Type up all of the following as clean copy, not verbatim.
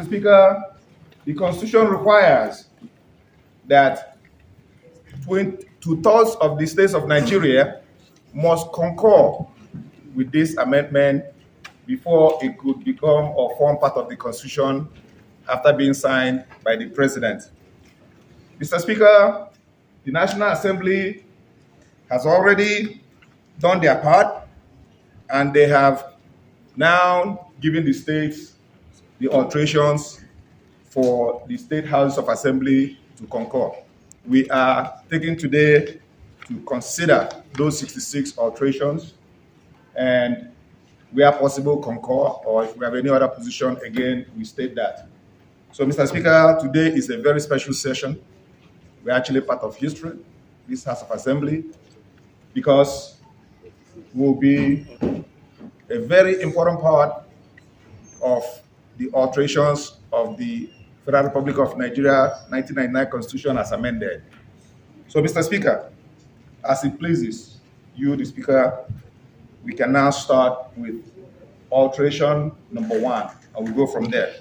Speaker, the Constitution requires that 2/3 of the states of Nigeria must concur with this amendment before it could become or form part of the Constitution after being signed by the President. Mr. Speaker, the National Assembly has already done their part, and they have now given the states the alterations for the state houses of assembly to concur. We are taking today to consider those 66 alterations, and where possible concur, or if we have any other position, again, we state that. So, Mr. Speaker, today is a very special session. We're actually part of history, this House of Assembly, because will be a very important part of the alterations of the Federal Republic of Nigeria 1999 Constitution as amended. So, Mr. Speaker, as it pleases you, the Speaker, we can now start with alteration number 1, and we'll go from there.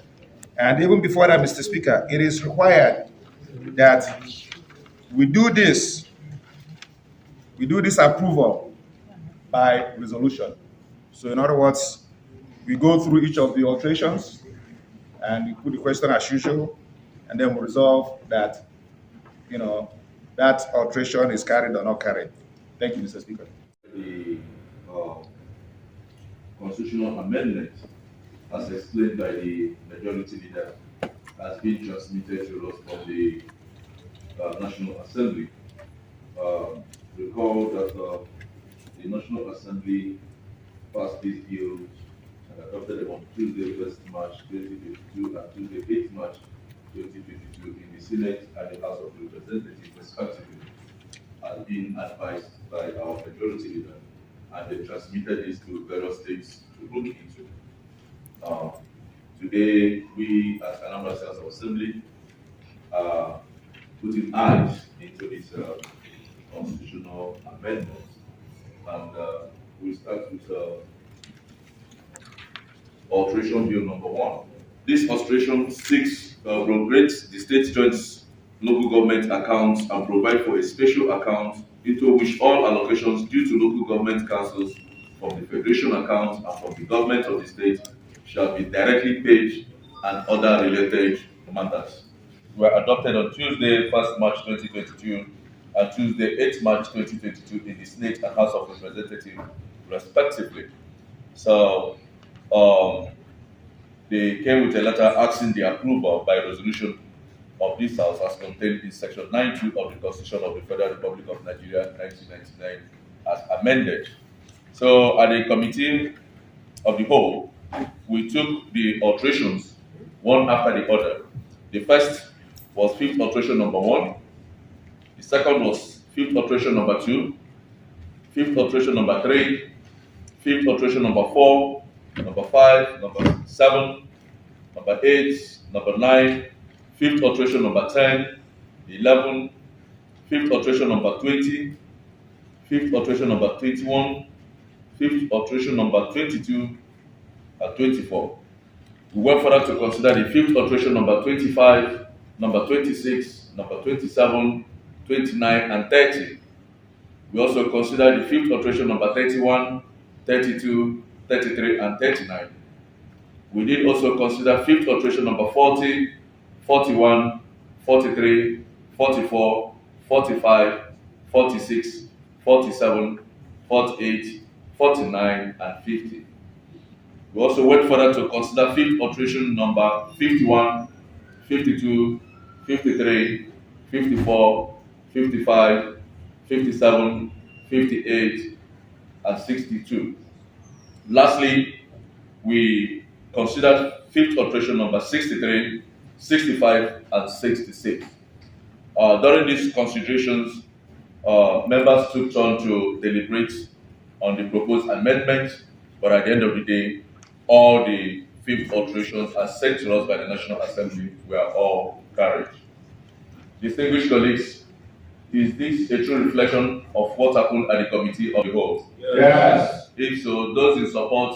And even before that, Mr. Speaker, it is required that we do this approval by resolution. So in other words, we go through each of the alterations and we put the question as usual, and then we resolve that, that alteration is carried or not carried. Thank you, Mr. Speaker. The constitutional amendment, as explained by the majority leader, has been transmitted to us from the National Assembly. Recall that the National Assembly passed these bills and adopted them on Tuesday, 1st March 2022 and Tuesday, 8th March 2022 in the Senate and the House of Representatives, respectively, as being advised by our majority leader, and they transmitted this to various states to look into. Today, we as Anambra House of Assembly are putting eyes into this constitutional amendment, and we start with alteration bill number 1. This alteration seeks to abrogate the state joint local government accounts and provide for a special account into which all allocations due to local government councils from the federation account and from the government of the state shall be directly paid and other related matters. Were adopted on Tuesday, 1st March 2022 and Tuesday, 8th March 2022 in the Senate and House of Representatives, respectively. So, they came with a letter asking the approval by resolution of this House as contained in Section 9(2) of the Constitution of the Federal Republic of Nigeria 1999 as amended. So, at the Committee of the Whole, we took the alterations one after the other. The first was 5th alteration number 1. The second was 5th alteration number 2. 5th alteration number 3. 5th alteration number 4. Number 5, number 7, number 8, number 9, 5th alteration number 10, 11, 5th alteration number 20, 5th alteration number 21, 5th alteration number 22, and 24. We went further to consider the 5th alteration number 25, number 26, number 27, 29, and 30. We also considered the 5th alteration number 31, 32, 33, and 39. We did also consider 5th alteration number 40, 41, 43, 44, 45, 46, 47, 48, 49, and 50. We also went further to consider 5th alteration number 51, 52, 53, 54, 55, 57, 58, and 62. Lastly, we considered 5th alteration number 63, 65, and 66. During these considerations, members took turn to deliberate on the proposed amendment, but at the end of the day, all the 5th alterations as sent to us by the National Assembly were all carried. Distinguished colleagues, is this a true reflection of what happened at the Committee of the Whole? Yes. If so, those in support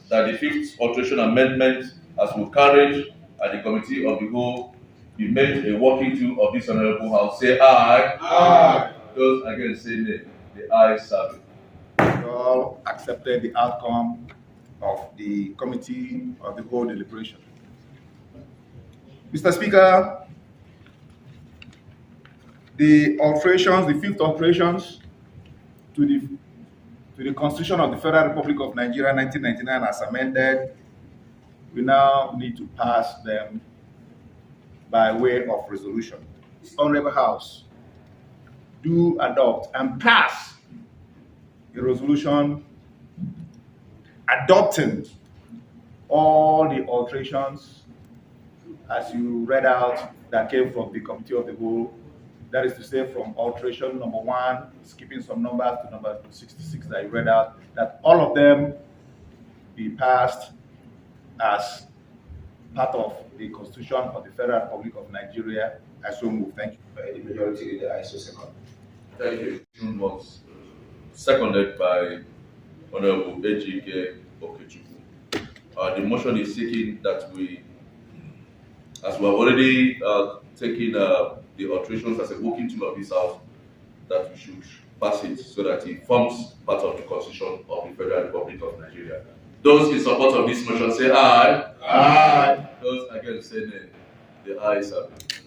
that the 5th alteration amendment as we carried and the Committee of the Whole be made a working tool of this Honorable House, say aye. Aye. Those against say nay. The ayes have it. We all accepted the outcome of the Committee of the Whole deliberation. Mr. Speaker, the alterations, the fifth alterations to the Constitution of the Federal Republic of Nigeria 1999 as amended, we now need to pass them by way of resolution. Honorable House, do adopt and pass a resolution adopting all the alterations as you read out that came from the Committee of the Whole. That is to say, from alteration number 1, skipping some numbers to number 66 that you read out, that all of them be passed as part of the Constitution of the Federal Republic of Nigeria. I so move. Thank you. By the majority leader, I so second. Thank you. Motion was seconded by Honorable Ejike Okechukwu. The motion is seeking that we, as we have already taken the alterations as a working tool of this House, that we should pass it so that it forms part of the Constitution of the Federal Republic of Nigeria. Those in support of this motion say aye. Aye. Those against say nay. The ayes have it.